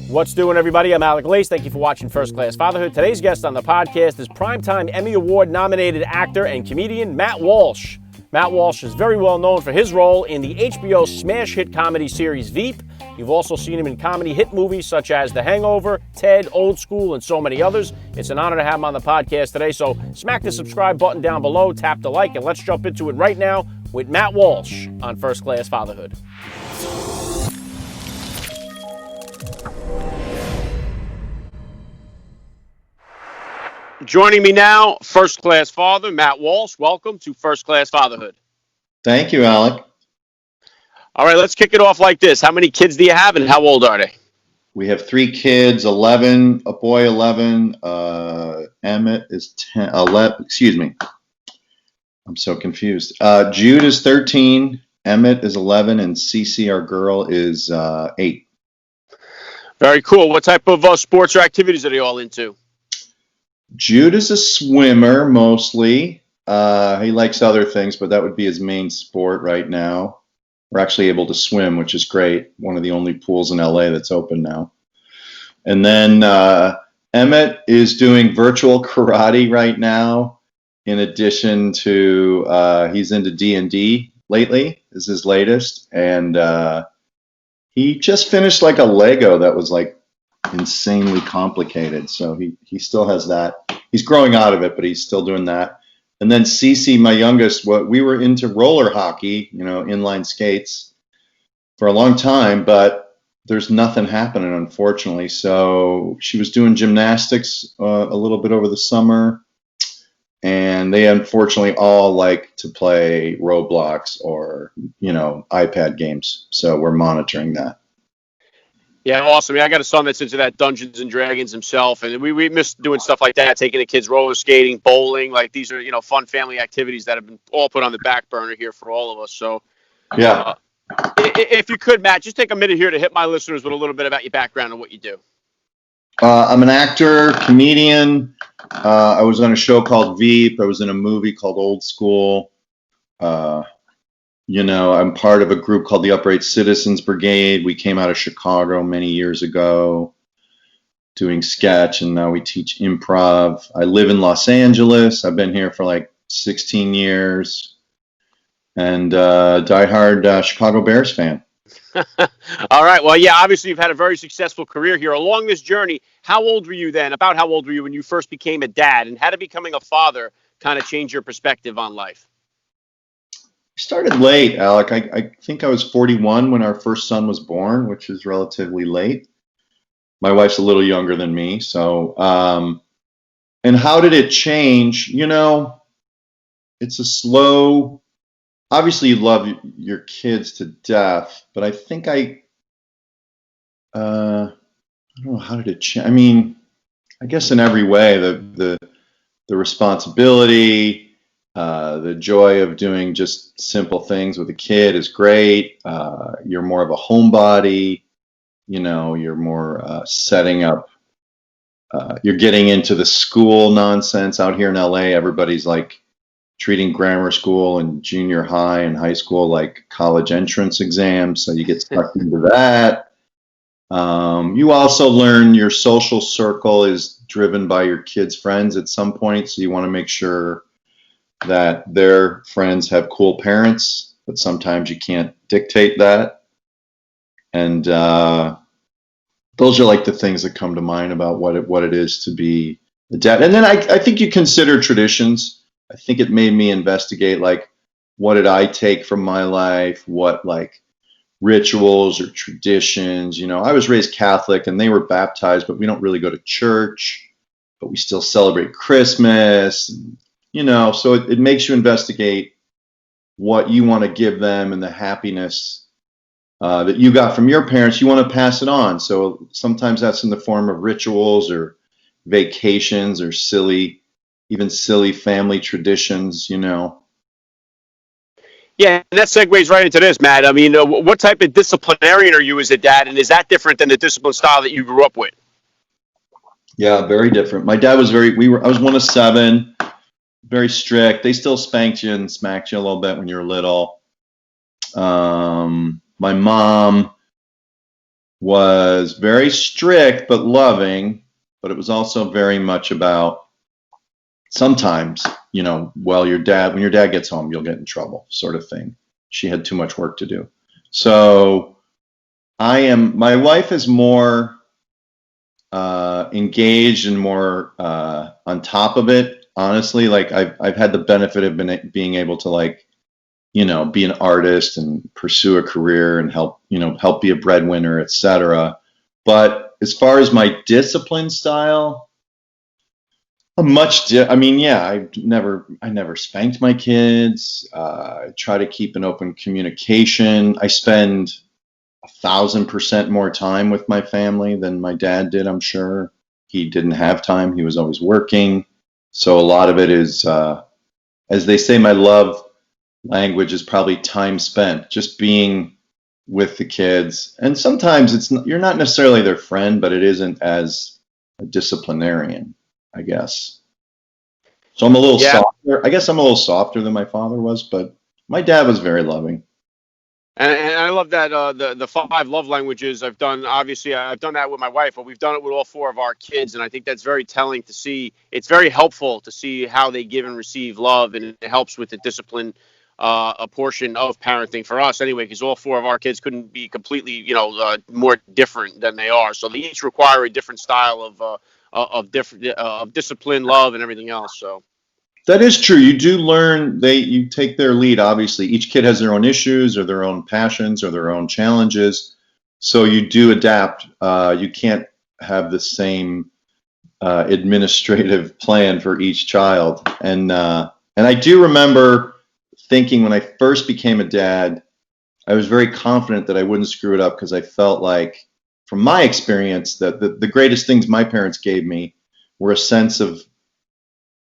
What's doing, everybody? I'm Alec. Thank you for watching First Class Fatherhood. Today's guest on the podcast is Primetime Emmy Award-nominated actor and comedian Matt Walsh. Matt Walsh is very well known for his role in the HBO smash hit comedy series Veep. You've also seen him in comedy hit movies such as The Hangover, Ted, Old School, and so many others. It's an honor to have him on the podcast today, so smack the subscribe button down below, tap the like, and let's jump into it right now with Matt Walsh on First Class Fatherhood. Joining me now, First Class Father, Matt Walsh. Welcome to First Class Fatherhood. Thank you, Alec. All right, let's kick it off like this. How many kids do you have, and how old are they? We have 3 kids, 11, a boy 11, Emmett is 10, 11, excuse me. I'm so confused. Jude is 13, Emmett is 11, and Cece, our girl, is 8. Very cool. What type of sports or activities are they all into? Jude is a swimmer, mostly. He likes other things, but that would be his main sport right now. We're actually able to swim, which is great. One of the only pools in LA that's open now. And then Emmett is doing virtual karate right now. In addition to, he's into D&D lately, is his latest. And he just finished like a Lego that was like insanely complicated. So he still has that. He's growing out of it, but he's still doing that. And then Cece, my youngest, we were into roller hockey, inline skates for a long time, but there's nothing happening, unfortunately. So she was doing gymnastics a little bit over the summer, and they unfortunately all like to play Roblox or, iPad games. So we're monitoring that. Yeah, awesome. I got a son that's into that Dungeons and Dragons himself, and we miss doing stuff like that, taking the kids roller skating, bowling. Like, these are, fun family activities that have been all put on the back burner here for all of us. So, yeah. If you could, Matt, just take a minute here to hit my listeners with a little bit about your background and what you do. I'm an actor, comedian. I was on a show called Veep. I was in a movie called Old School. I'm part of a group called the Upright Citizens Brigade. We came out of Chicago many years ago doing sketch, and now we teach improv. I live in Los Angeles. I've been here for like 16 years. And diehard Chicago Bears fan. All right. Well, yeah, obviously you've had a very successful career here. Along this journey, how old were you then? About how old were you when you first became a dad? And how did becoming a father kind of change your perspective on life? I started late, Alec. I think I was 41 when our first son was born, which is relatively late. My wife's a little younger than me. So, and how did it change? It's a slow... Obviously, you love your kids to death, but I think I don't know, how did it change? I mean, I guess in every way, the responsibility, the joy of doing just simple things with a kid is great. You're more of a homebody, you're more setting up. You're getting into the school nonsense out here in LA. Everybody's like treating grammar school and junior high and high school like college entrance exams, so you get stuck into that. You also learn your social circle is driven by your kids' friends at some point, so you want to make sure that their friends have cool parents, but sometimes you can't dictate that. And those are like the things that come to mind about what it is to be a dad. And then I think you consider traditions. I think it made me investigate, like, what did I take from my life? What, like, rituals or traditions? I was raised Catholic and they were baptized, but we don't really go to church, but we still celebrate Christmas. So it makes you investigate what you want to give them and the happiness that you got from your parents. You want to pass it on. So sometimes that's in the form of rituals or vacations or silly family traditions, Yeah, and that segues right into this, Matt. I mean, what type of disciplinarian are you as a dad, and is that different than the discipline style that you grew up with? Yeah, very different. My dad was I was one of 7, very strict. They still spanked you and smacked you a little bit when you were little. My mom was very strict but loving, but it was also very much about sometimes, when your dad gets home, you'll get in trouble, sort of thing. She had too much work to do. So my wife is more engaged and more on top of it. Honestly, like I've had the benefit of being able to be an artist and pursue a career and help be a breadwinner, etc. But as far as my discipline style, I never spanked my kids. I try to keep an open communication. I spend 1,000% more time with my family than my dad did, I'm sure. He didn't have time. He was always working. So a lot of it is, as they say, my love language is probably time spent, just being with the kids. And sometimes you're not necessarily their friend, but it isn't as a disciplinarian, I guess. So I'm a little softer. I guess I'm a little softer than my father was, but my dad was very loving. And I love that the 5 love languages. I've done that with my wife, but we've done it with all 4 of our kids, and I think that's very telling to see. It's very helpful to see how they give and receive love, and it helps with the discipline a portion of parenting for us anyway, because all 4 of our kids couldn't be completely more different than they are. So they each require a different style of discipline, love, and everything else. So. That is true. You do learn, you take their lead, obviously. Each kid has their own issues or their own passions or their own challenges. So you do adapt. You can't have the same administrative plan for each child. And I do remember thinking when I first became a dad, I was very confident that I wouldn't screw it up because I felt like, from my experience, that the greatest things my parents gave me were a sense of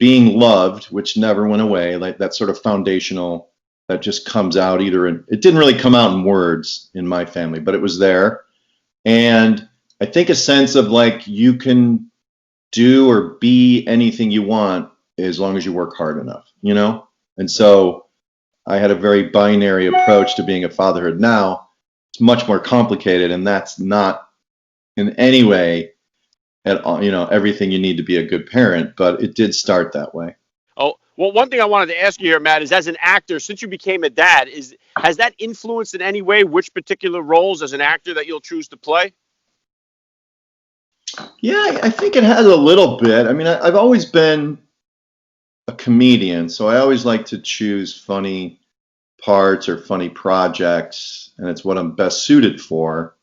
being loved, which never went away, like that sort of foundational that just comes out it didn't really come out in words in my family, but it was there. And I think a sense of like you can do or be anything you want as long as you work hard enough, And so I had a very binary approach to being a fatherhood. Now it's much more complicated, and that's not in any way everything you need to be a good parent, but it did start that way. Oh, well, one thing I wanted to ask you here, Matt, is as an actor, since you became a dad, has that influenced in any way which particular roles as an actor that you'll choose to play? Yeah, I think it has a little bit. I mean, I've always been a comedian, so I always like to choose funny parts or funny projects, and it's what I'm best suited for.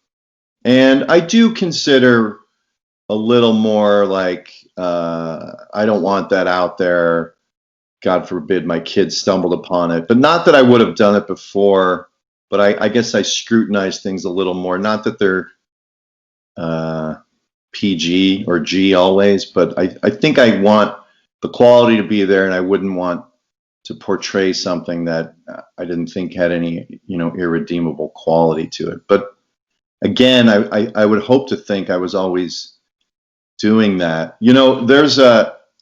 And I do consider a little more like, I don't want that out there. God forbid my kids stumbled upon it. But not that I would have done it before, but I guess I scrutinize things a little more. Not that they're PG or G always, but I think I want the quality to be there, and I wouldn't want to portray something that I didn't think had any, irredeemable quality to it. But again, I would hope to think I was always doing that.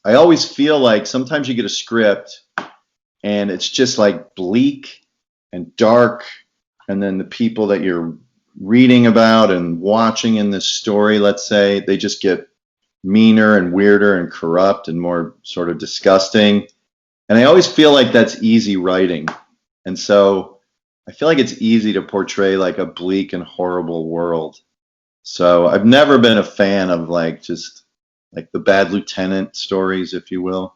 I always feel like sometimes you get a script and it's just like bleak and dark, and then the people that you're reading about and watching in this story, let's say, they just get meaner and weirder and corrupt and more sort of disgusting. And I always feel like that's easy writing. And so I feel like it's easy to portray like a bleak and horrible world. So I've never been a fan of just like the Bad Lieutenant stories, if you will.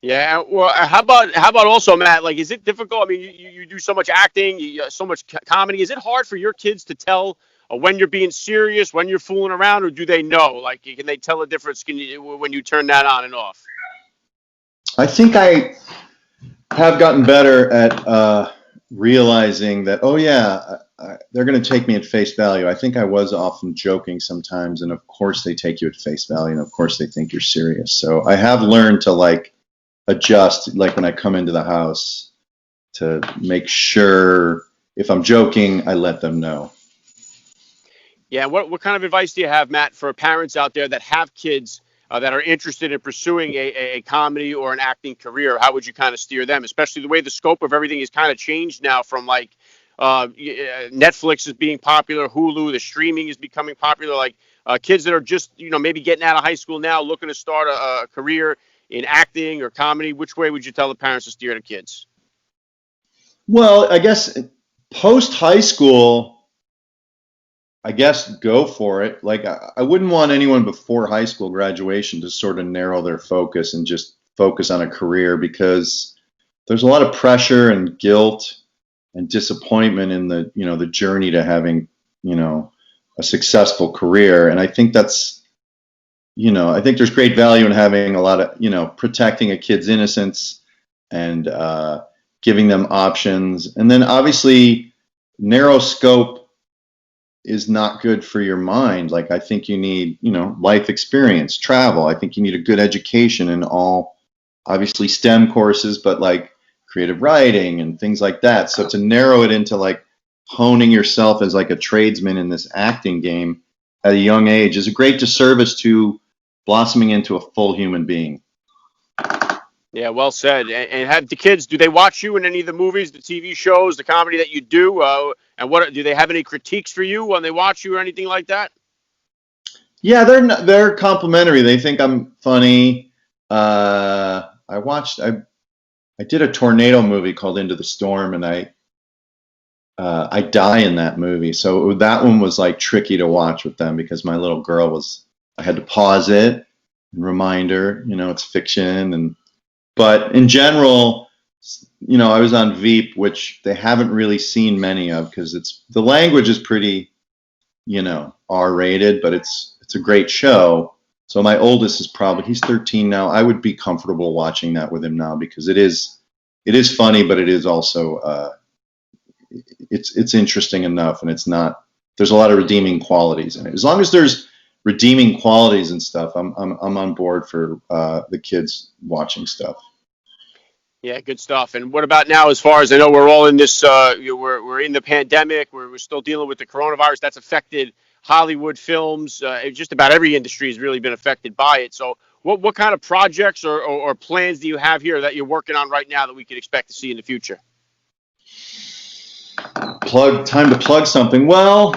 Yeah. Well, how about also, Matt? Like, is it difficult? I mean, you do so much acting, so much comedy. Is it hard for your kids to tell when you're being serious, when you're fooling around, or do they know? Like, can they tell the difference when you turn that on and off? I think I have gotten better at realizing that, oh yeah, they're going to take me at face value. I think I was often joking sometimes, and of course they take you at face value, and of course they think you're serious. So I have learned to adjust, when I come into the house, to make sure if I'm joking, I let them know. Yeah. What kind of advice do you have, Matt, for parents out there that have kids that are interested in pursuing a comedy or an acting career? How would you kind of steer them, especially the way the scope of everything is kind of changed now from Netflix is being popular, Hulu, the streaming is becoming popular. Like kids that are just, maybe getting out of high school now, looking to start a career in acting or comedy. Which way would you tell the parents to steer the kids? Well, I guess post high school, I guess go for it. Like I wouldn't want anyone before high school graduation to sort of narrow their focus and just focus on a career, because there's a lot of pressure and guilt and disappointment in the journey to having, a successful career. And I think that's, I think there's great value in having a lot of, protecting a kid's innocence and giving them options. And then obviously narrow scope is not good for your mind. Like I think you need, life experience, travel. I think you need a good education in all, obviously STEM courses, but like creative writing and things like that. So to narrow it into like honing yourself as like a tradesman in this acting game at a young age is a great disservice to blossoming into a full human being. Yeah, well said. And have the kids, do they watch you in any of the movies, the TV shows, the comedy that you do? And what do they have any critiques for you when they watch you or anything like that? Yeah, they're complimentary. They think I'm funny. I did a tornado movie called Into the Storm, and I die in that movie. So that one was like tricky to watch with them because my little girl I had to pause it and remind her, it's fiction. But in general, I was on Veep, which they haven't really seen many of because the language is pretty, R-rated, but it's a great show. So my oldest he's 13 now. I would be comfortable watching that with him now because it is funny, but it is also it's interesting enough, and there's a lot of redeeming qualities in it. As long as there's redeeming qualities and stuff, I'm on board for the kids watching stuff. Yeah, good stuff. And what about now? As far as I know, we're all in this. We're in the pandemic. We're still dealing with the coronavirus. That's affected Hollywood films. Just about every industry has really been affected by it. So, what kind of projects or plans do you have here that you're working on right now that we could expect to see in the future? Time to plug something. Well,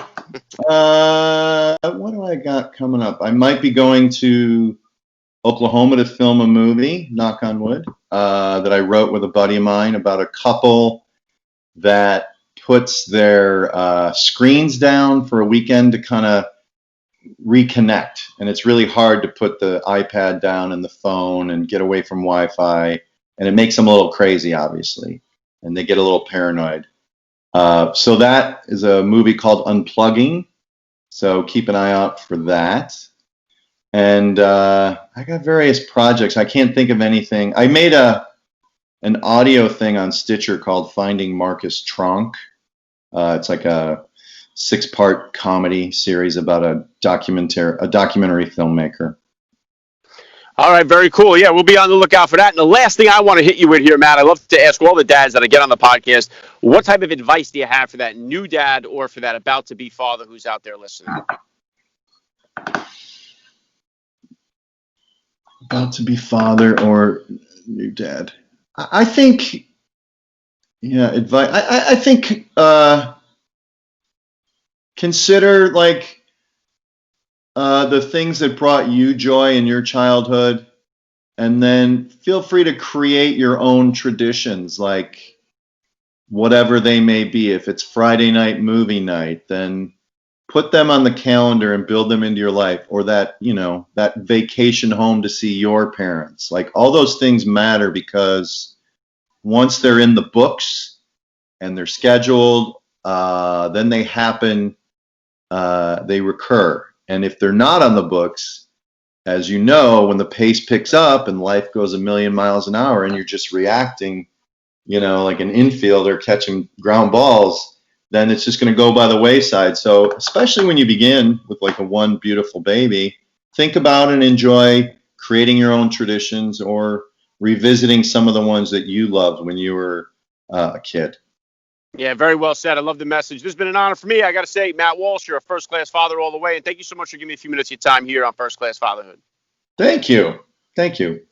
what do I got coming up? I might be going to Oklahoma to film a movie, knock on wood, that I wrote with a buddy of mine about a couple that puts their screens down for a weekend to kind of reconnect. And it's really hard to put the iPad down and the phone and get away from Wi-Fi. And it makes them a little crazy, obviously. And they get a little paranoid. So that is a movie called Unplugging. So keep an eye out for that. And I got various projects. I can't think of anything. I made an audio thing on Stitcher called Finding Marcus Tronk. It's like a 6-part comedy series about a documentary filmmaker. All right, very cool. Yeah, we'll be on the lookout for that. And the last thing I want to hit you with here, Matt, I love to ask all the dads that I get on the podcast, what type of advice do you have for that new dad or for that about-to-be father who's out there listening? About to be father or new dad. I think, advice. I think consider like the things that brought you joy in your childhood, and then feel free to create your own traditions, like whatever they may be. If it's Friday night movie night, then put them on the calendar and build them into your life, or that vacation home to see your parents. Like all those things matter because once they're in the books and they're scheduled, then they happen, they recur. And if they're not on the books, as you know, when the pace picks up and life goes a million miles an hour and you're just reacting, like an infielder catching ground balls, then it's just going to go by the wayside. So especially when you begin with like a one beautiful baby, think about and enjoy creating your own traditions or revisiting some of the ones that you loved when you were a kid. Yeah, very well said. I love the message. This has been an honor for me. I got to say, Matt Walsh, you're a first-class father all the way. And thank you so much for giving me a few minutes of your time here on First Class Fatherhood. Thank you. Thank you.